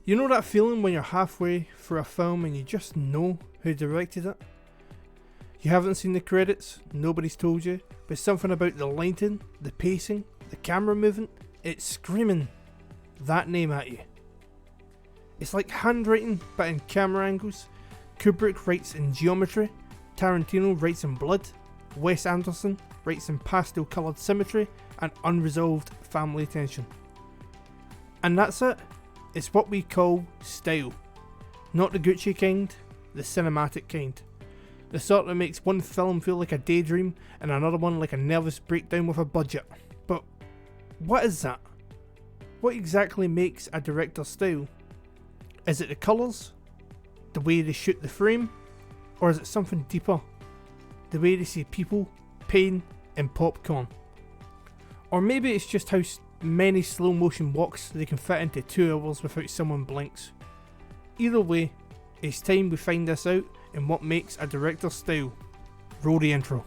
You know that feeling when you're halfway through a film and you just know who directed it? You haven't seen the credits, nobody's told you, but something about the lighting, the pacing, the camera movement, it's screaming that name at you. It's like handwriting but in camera angles. Kubrick writes in geometry, Tarantino writes in blood, Wes Anderson writes in pastel coloured symmetry and unresolved family tension. And that's it. It's what we call style. Not the Gucci kind, the cinematic kind. The sort that makes one film feel like a daydream and another one like a nervous breakdown with a budget. But what is that? What exactly makes a director's style? Is it the colours? The way they shoot the frame? Or is it something deeper? The way they see people, pain and popcorn? Or maybe it's just how many slow motion walks they can fit into 2 hours without someone blinks. Either way, it's time we find this out in what makes a director's style. Roll the intro.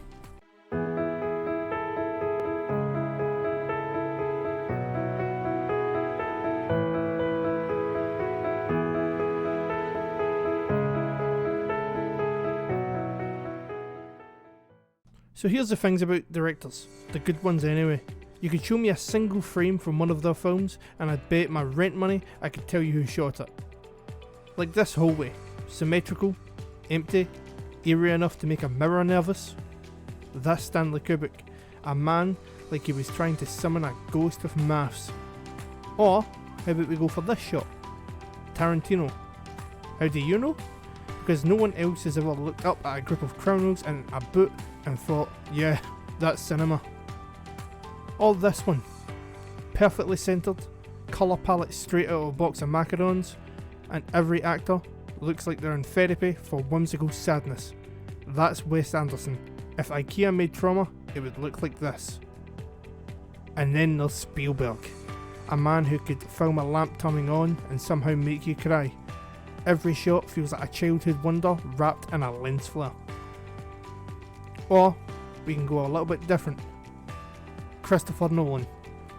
So here's the things about directors, the good ones anyway. You could show me a single frame from one of their films and I'd bet my rent money I could tell you who shot it. Like this hallway, symmetrical, empty, eerie enough to make a mirror nervous. That's Stanley Kubrick, a man like he was trying to summon a ghost with maths. Or, how about we go for this shot? Tarantino. How do you know? Because no one else has ever looked up at a group of criminals in a boot and thought, yeah, that's cinema. Or this one. Perfectly centred, colour palette straight out of a box of macarons, and every actor looks like they're in therapy for whimsical sadness. That's Wes Anderson. If IKEA made trauma, it would look like this. And then there's Spielberg, a man who could film a lamp turning on and somehow make you cry. Every shot feels like a childhood wonder wrapped in a lens flare. Or we can go a little bit different. Christopher Nolan,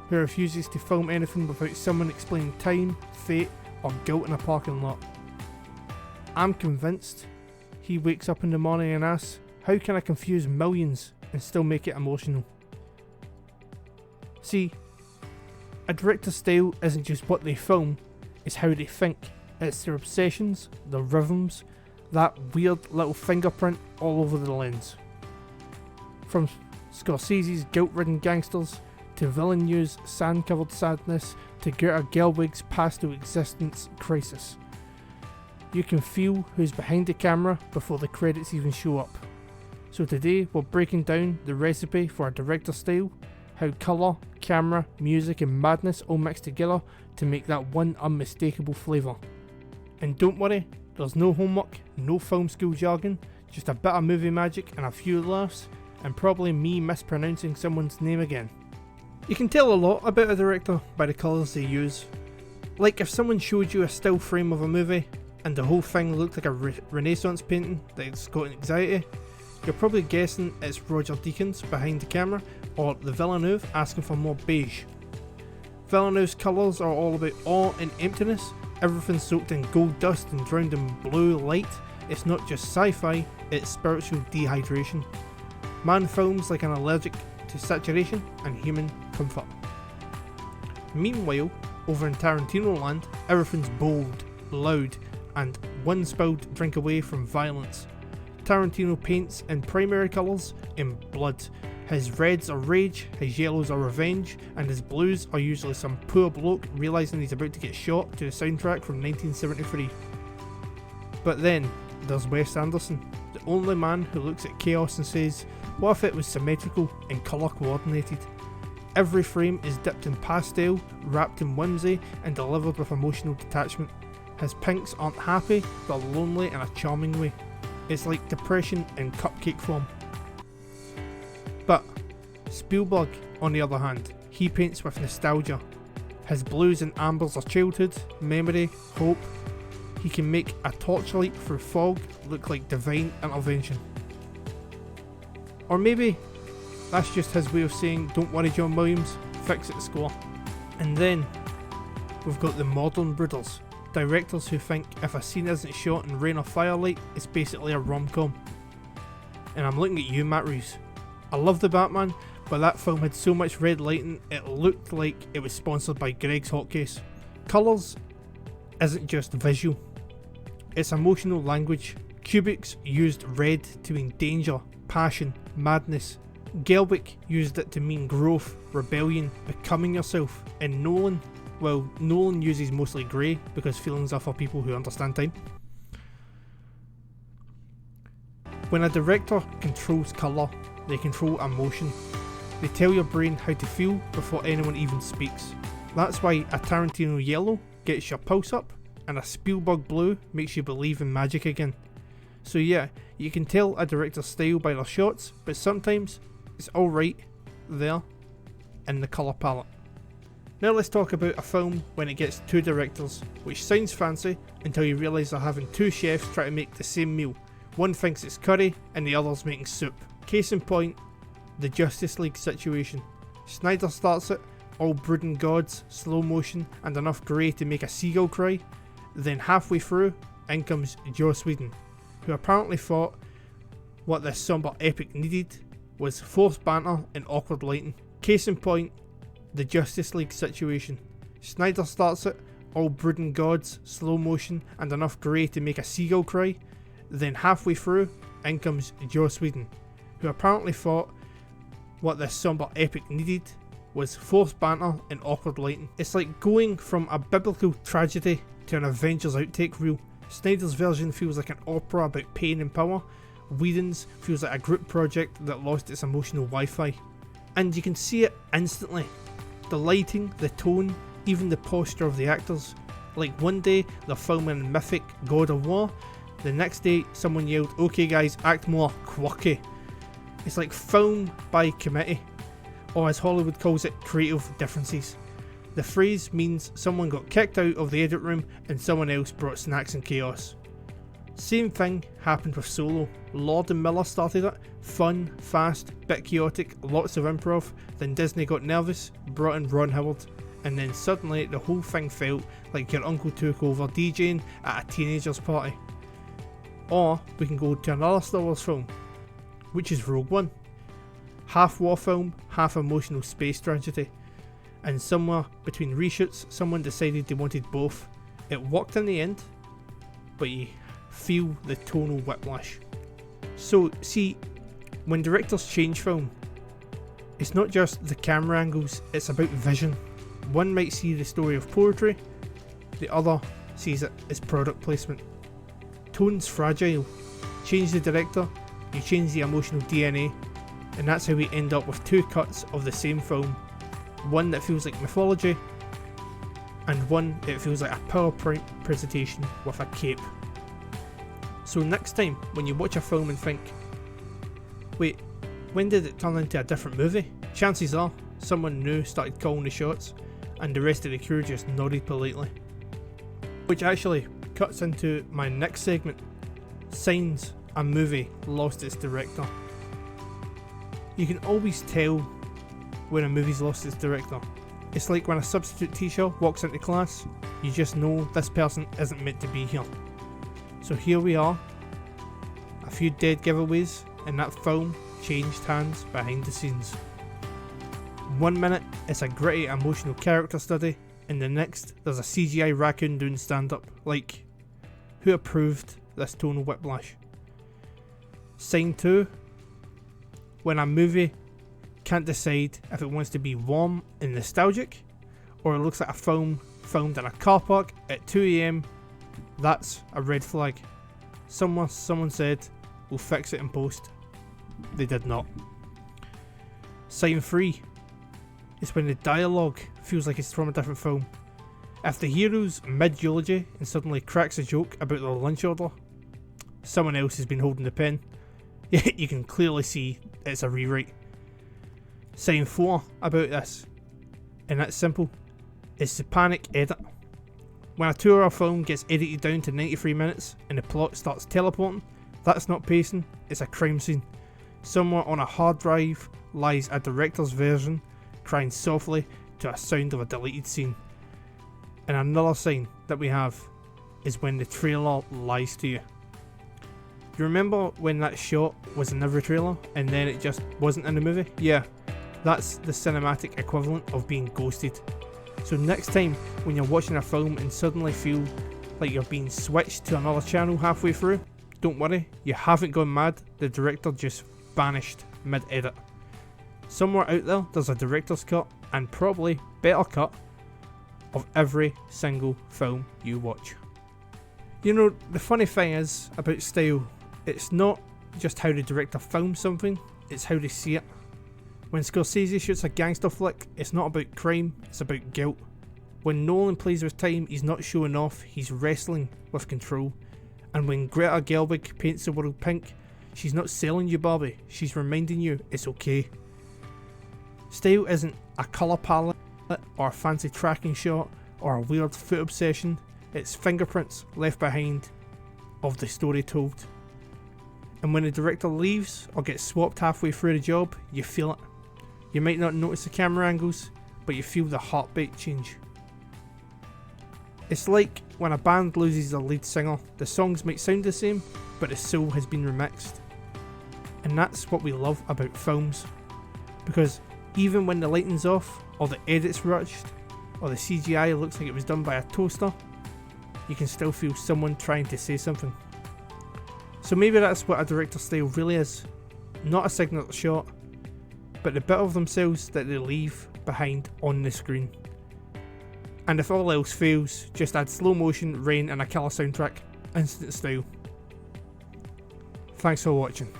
who refuses to film anything without someone explaining time, fate or guilt in a parking lot. I'm convinced he wakes up in the morning and asks, how can I confuse millions and still make it emotional? See, a director's style isn't just what they film, it's how they think. It's their obsessions, their rhythms, that weird little fingerprint all over the lens. From Scorsese's guilt-ridden gangsters, to Villeneuve's sand-covered sadness, to Greta Gerwig's pastel existence crisis. You can feel who's behind the camera before the credits even show up. So today we're breaking down the recipe for a director's style, how colour, camera, music and madness all mix together to make that one unmistakable flavour. And don't worry, there's no homework, no film school jargon, just a bit of movie magic and a few laughs, and probably me mispronouncing someone's name again. You can tell a lot about a director by the colours they use. Like if someone showed you a still frame of a movie and the whole thing looked like a Renaissance painting that's got anxiety, you're probably guessing it's Roger Deakins behind the camera or the Villeneuve asking for more beige. Villeneuve's colours are all about awe and emptiness, everything's soaked in gold dust and drowned in blue light. It's not just sci-fi, it's spiritual dehydration. Man films like an allergic to saturation and human comfort. Meanwhile, over in Tarantino land, everything's bold, loud, and one spilled drink away from violence. Tarantino paints in primary colours in blood. His reds are rage, his yellows are revenge, and his blues are usually some poor bloke realising he's about to get shot to the soundtrack from 1973. But then, there's Wes Anderson, the only man who looks at chaos and says, what if it was symmetrical and colour coordinated? Every frame is dipped in pastel, wrapped in whimsy, and delivered with emotional detachment. His pinks aren't happy, they're lonely in a charming way. It's like depression in cupcake form. But Spielberg, on the other hand, he paints with nostalgia. His blues and ambers are childhood, memory, hope. He can make a torchlight through fog look like divine intervention. Or maybe that's just his way of saying, don't worry John Williams, fix it score. And then we've got the modern brooders, Directors who think if a scene isn't shot in rain or firelight, it's basically a rom-com. And I'm looking at you, Matt Reeves. I love The Batman, but that film had so much red lighting it looked like it was sponsored by Greg's Hotcakes. Colours isn't just visual, it's emotional language. Kubrick used red to mean danger, passion, madness. Gerwig used it to mean growth, rebellion, becoming yourself. And Nolan uses mostly grey because feelings are for people who understand time. When a director controls colour, they control emotion. They tell your brain how to feel before anyone even speaks. That's why a Tarantino yellow gets your pulse up and a Spielberg blue makes you believe in magic again. So yeah, you can tell a director's style by their shots, but sometimes it's alright there in the colour palette. Now let's talk about a film when it gets two directors, which sounds fancy until you realise they're having two chefs try to make the same meal. One thinks it's curry and the other's making soup. Case in point, the Justice League situation. Snyder starts it, all brooding gods, slow motion and enough grey to make a seagull cry. Then halfway through, in comes Joss Whedon, who apparently thought what this somber epic needed was forced banter and awkward lighting. Case in point, the Justice League situation. Snyder starts it, all brooding gods, slow motion and enough grey to make a seagull cry. Then halfway through, in comes Joss Whedon, who apparently thought what this somber epic needed was forced banter and awkward lighting. It's like going from a biblical tragedy to an Avengers outtake reel. Snyder's version feels like an opera about pain and power. Whedon's feels like a group project that lost its emotional Wi-Fi. And you can see it instantly. The lighting, the tone, even the posture of the actors. Like one day they're filming mythic God of War, the next day someone yelled, "Okay guys, act more quirky." It's like film by committee, or as Hollywood calls it, creative differences. The phrase means someone got kicked out of the edit room and someone else brought snacks and chaos. Same thing happened with Solo. Lord and Miller started it, fun, fast, bit chaotic, lots of improv, then Disney got nervous, brought in Ron Howard, and then suddenly the whole thing felt like your uncle took over DJing at a teenager's party. Or we can go to another Star Wars film, which is Rogue One. Half war film, half emotional space tragedy. And somewhere between reshoots, someone decided they wanted both. It worked in the end, but you feel the tonal whiplash. So, see, when directors change film, it's not just the camera angles, it's about vision. One might see the story of poetry, the other sees it as product placement. Tone's fragile. Change the director, you change the emotional DNA, and that's how we end up with two cuts of the same film. One that feels like mythology, and one that feels like a PowerPoint presentation with a cape. So next time, when you watch a film and think, wait, when did it turn into a different movie? Chances are, someone new started calling the shots, and the rest of the crew just nodded politely. Which actually cuts into my next segment, signs a movie lost its director. You can always tell when a movie's lost its director. It's like when a substitute teacher walks into class, you just know this person isn't meant to be here. So here we are, a few dead giveaways, and that film changed hands behind the scenes. 1 minute it's a gritty emotional character study, and the next there's a CGI raccoon doing stand up. Like, who approved this tonal whiplash? Sign 2, when a movie can't decide if it wants to be warm and nostalgic, or it looks like a film filmed in a car park at 2 AM, that's a red flag. Someone said, we'll fix it in post. They did not. Sign 3 is when the dialogue feels like it's from a different film. If the hero's mid-eulogy and suddenly cracks a joke about their lunch order, someone else has been holding the pen. You can clearly see it's a rewrite. Sign 4 about this, and that's simple, it's the panic edit. When a 2 hour film gets edited down to 93 minutes and the plot starts teleporting, that's not pacing, it's a crime scene. Somewhere on a hard drive lies a director's version crying softly to a sound of a deleted scene. And another sign that we have is when the trailer lies to you. You remember when that shot was in every trailer and then it just wasn't in the movie? Yeah, that's the cinematic equivalent of being ghosted. So next time when you're watching a film and suddenly feel like you're being switched to another channel halfway through, don't worry, you haven't gone mad, the director just vanished mid-edit. Somewhere out there there's a director's cut, and probably better cut, of every single film you watch. You know, the funny thing is about style, it's not just how the director films something, it's how they see it. When Scorsese shoots a gangster flick, it's not about crime, it's about guilt. When Nolan plays with time, he's not showing off, he's wrestling with control. And when Greta Gerwig paints the world pink, she's not selling you Barbie, she's reminding you it's okay. Style isn't a colour palette or a fancy tracking shot or a weird foot obsession, it's fingerprints left behind of the story told. And when the director leaves or gets swapped halfway through the job, you feel it. You might not notice the camera angles, but you feel the heartbeat change. It's like when a band loses their lead singer, the songs might sound the same, but the soul has been remixed. And that's what we love about films. Because even when the lighting's off, or the edit's rushed, or the CGI looks like it was done by a toaster, you can still feel someone trying to say something. So maybe that's what a director's style really is. Not a signature shot, but the bit of themselves that they leave behind on the screen. And if all else fails, just add slow motion, rain and a killer soundtrack. Instant style. Thanks for watching.